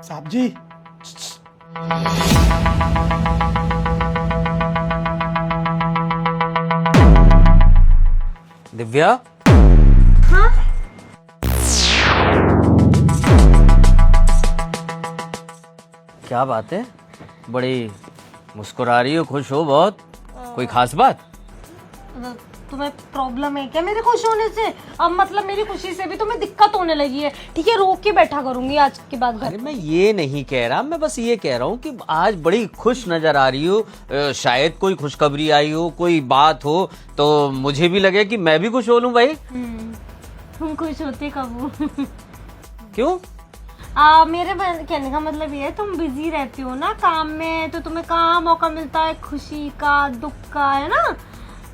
साहब जी। दिव्या। हाँ? क्या बात है, बड़ी मुस्कुरा रही हो, खुश हो बहुत, कोई खास बात? तुम्हें प्रॉब्लम है क्या मेरे खुश होने से? अब मतलब मेरी खुशी से भी तुम्हें दिक्कत होने लगी है। ठीक है, रोक के बैठा करूंगी आज के बाद घर। अरे मैं ये नहीं कह रहा, मैं बस ये कह रहा हूँ कि आज बड़ी खुश नजर आ रही हो, शायद कोई खुशखबरी आई हो, कोई बात हो, तो मुझे भी लगे कि मैं भी खुश हो लूं भाई। तुम खुश होते कब हो? क्यों? मेरे कहने का मतलब ये है, तुम बिजी रहती हो ना काम में, तो तुम्हें कहाँ मौका मिलता है खुशी का, दुख का, है ना?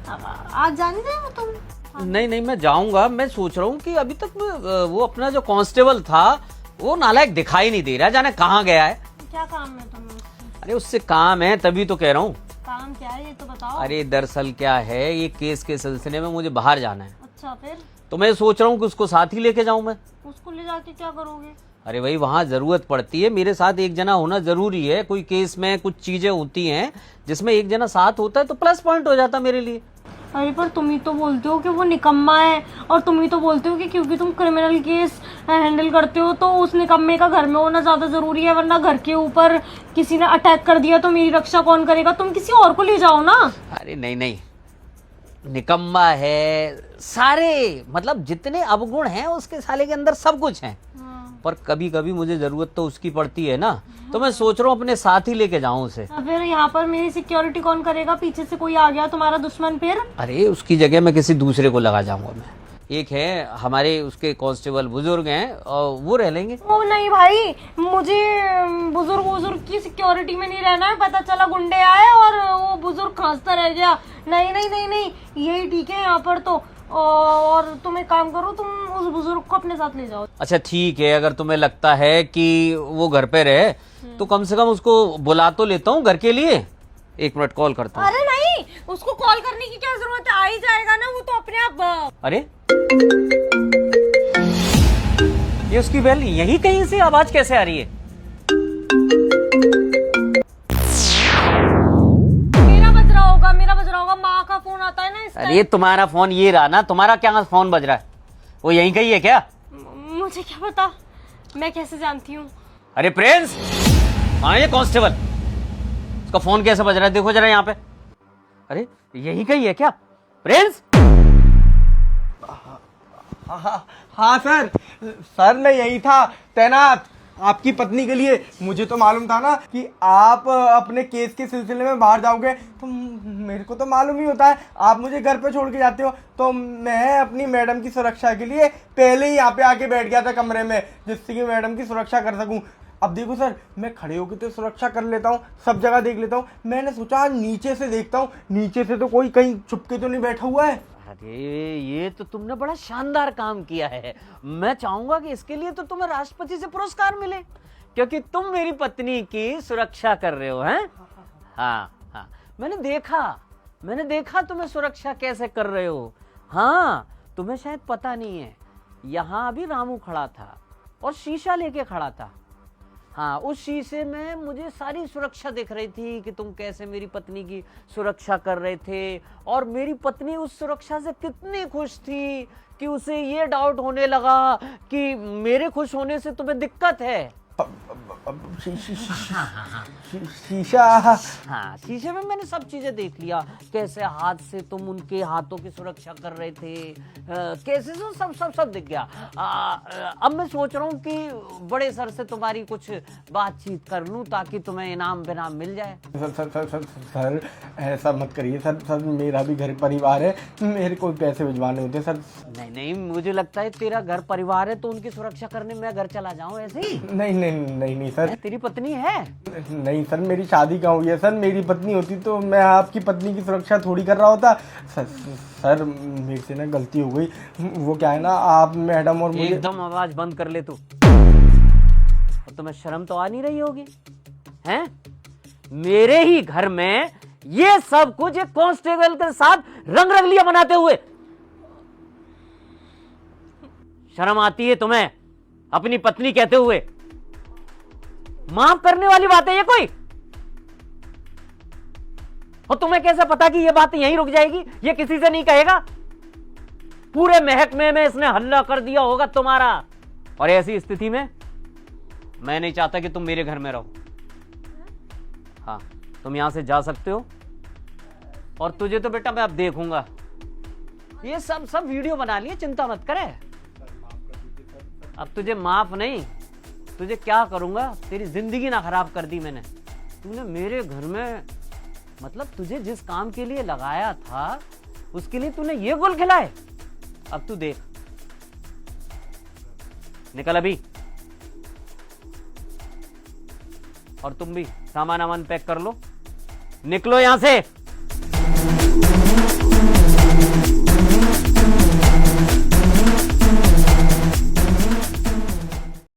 आज जाने दो तुम। नहीं नहीं, मैं जाऊंगा। मैं सोच रहा हूँ कि अभी तक वो अपना जो कांस्टेबल था वो नालायक दिखाई नहीं दे रहा, जाने कहाँ गया है। क्या काम है तुम्हें उससे? अरे उससे काम है, तभी तो कह रहा हूँ। काम क्या है ये तो बताओ। अरे दरअसल क्या है, ये केस के सिलसिले में मुझे बाहर जाना है, अच्छा, फिर तो मैं सोच रहा हूँ कि उसको साथ ही लेके जाऊं मैं। उसको ले जाके क्या करोगे? अरे भाई वहाँ जरूरत पड़ती है, मेरे साथ एक जना होना जरूरी है। कोई केस में कुछ चीजें होती हैं जिसमें एक जना साथ होता है तो प्लस पॉइंट हो जाता मेरे लिए। अरे पर तुम ही तो बोलते हो कि वो निकम्मा है, और तुम ही तो बोलते हो कि क्योंकि तुम क्रिमिनल केस हैंडल करते हो तो उस निकम्मे का घर में होना ज्यादा जरूरी है, वरना घर के ऊपर किसी ने अटैक कर दिया तो मेरी रक्षा कौन करेगा? तुम किसी और को ले जाओ ना। अरे नहीं नहीं, निकम्मा है, सारे मतलब जितने अवगुण हैं उसके साले के अंदर सब कुछ है, पर कभी कभी मुझे जरूरत तो उसकी पड़ती है ना, तो मैं सोच रहा हूँ अपने साथ ही लेके जाऊं उसे। फिर यहाँ पर मेरी सिक्योरिटी कौन करेगा? पीछे से कोई आ गया तुम्हारा दुश्मन फिर? अरे उसकी जगह मैं किसी दूसरे को लगा जाऊंगा मैं। एक है हमारे उसके कांस्टेबल बुजुर्ग हैं और वो रह लेंगे। ओ नहीं भाई, मुझे बुजुर्ग की सिक्योरिटी में नहीं रहना है। पता चला गुंडे आए और वो बुजुर्ग खांसता रह गया। नहीं नहीं नहीं नहीं, यही ठीक है यहाँ पर तो। और तुम एक काम करो, तुम उस बुजुर्ग को अपने साथ ले जाओ। अच्छा ठीक है, अगर तुम्हें लगता है कि वो घर पे रहे तो कम से कम उसको बुला तो लेता हूँ घर के लिए। एक मिनट कॉल करता हूँ। अरे नहीं, उसको कॉल करने की क्या जरूरत है? आ ही जाएगा ना वो तो अपने आप। अरे ये उसकी बेल यही कहीं से आवाज कैसे आ रही है? मेरा बज रहा होगा। माँ का फोन आता है ना इस अरे तुम्हारा फोन ये रहा ना, तुम्हारा क्या फोन बज रहा है? वो यहीं कहीं है क्या? मुझे क्या पता, मैं कैसे जानती हूँ? अरे प्रिंस, हाँ ये कांस्टेबल, उसका फोन कैसे बज रहा है? देखो जरा यहाँ पे। अरे यहीं कहीं है क्या प्रिंस? हाँ सर मैं यही था तैनात आपकी पत्नी के लिए। मुझे तो मालूम था ना कि आप अपने केस के सिलसिले में बाहर जाओगे, तो मेरे को तो मालूम ही होता है आप मुझे घर पे छोड़ के जाते हो, तो मैं अपनी मैडम की सुरक्षा के लिए पहले ही यहाँ पे आके बैठ गया था कमरे में, जिससे कि मैडम की सुरक्षा कर सकूं। अब देखो सर, मैं खड़े होकर तो सुरक्षा कर लेता हूँ, सब जगह देख लेता हूँ, मैंने सोचा आज नीचे से देखता हूँ, नीचे से तो कोई कहीं छुपके तो नहीं बैठा हुआ है। अरे ये तो तुमने बड़ा शानदार काम किया है। मैं चाहूंगा कि इसके लिए तो तुम्हें राष्ट्रपति से पुरस्कार मिले, क्योंकि तुम मेरी पत्नी की सुरक्षा कर रहे हो हैं। हाँ हाँ, मैंने देखा तुम्हें सुरक्षा कैसे कर रहे हो। हाँ, तुम्हें शायद पता नहीं है, यहाँ अभी रामू खड़ा था और शीशा लेके खड़ा था। हाँ, उस शीशे में मुझे सारी सुरक्षा दिख रही थी कि तुम कैसे मेरी पत्नी की सुरक्षा कर रहे थे, और मेरी पत्नी उस सुरक्षा से कितनी खुश थी कि उसे ये डाउट होने लगा कि मेरे खुश होने से तुम्हें दिक्कत है। शीशा? हाँ, शीशे में मैंने सब चीजें देख लिया, कैसे हाथ से तुम उनके हाथों की सुरक्षा कर रहे थे, कैसे सब सब सब दिख गया। अब मैं सोच रहा हूँ कि बड़े सर से तुम्हारी कुछ बातचीत कर लूँ ताकि तुम्हें इनाम बिनाम मिल जाए। सर ऐसा मत करिए सर, मेरा भी घर परिवार है, मेरे को पैसे भिजवाने होते सर। नहीं नहीं, मुझे लगता है तेरा घर परिवार है तो उनकी सुरक्षा करने मैं घर चला जाऊं ऐसे ही। नहीं सर। तेरी पत्नी है? नहीं सर, मेरी शादी कहाँ हुई है सर, मेरी पत्नी होती तो मैं आपकी पत्नी की सुरक्षा थोड़ी कर रहा होता। सर मेरे से ना गलती हो गई, वो क्या है ना, आप मैडम और मुझे। एकदम आवाज बंद कर ले तू, और तुम्हें शर्म तो आ नहीं रही होगी हैं? मेरे ही घर में ये सब कुछ एक कांस्टेबल के साथ रंग रंगलिया बनाते हुए, शर्म आती है तुम्हें अपनी पत्नी कहते हुए? माफ करने वाली बात है ये कोई? और तुम्हें कैसे पता कि ये बात यहीं रुक जाएगी? ये किसी से नहीं कहेगा? पूरे महकमे में इसने हल्ला कर दिया होगा तुम्हारा। और ऐसी स्थिति में मैं नहीं चाहता कि तुम मेरे घर में रहो। हाँ, तुम यहां से जा सकते हो। और तुझे तो बेटा मैं अब देखूंगा। ये सब वीडियो बना लिए, चिंता मत करे। अब तुझे माफ नहीं, तुझे क्या करूंगा, तेरी जिंदगी ना खराब कर दी मैंने। तूने मेरे घर में, मतलब तुझे जिस काम के लिए लगाया था उसके लिए तूने ये गुल खिलाए। अब तू देख, निकल अभी। और तुम भी सामान वामान पैक कर लो, निकलो यहां से।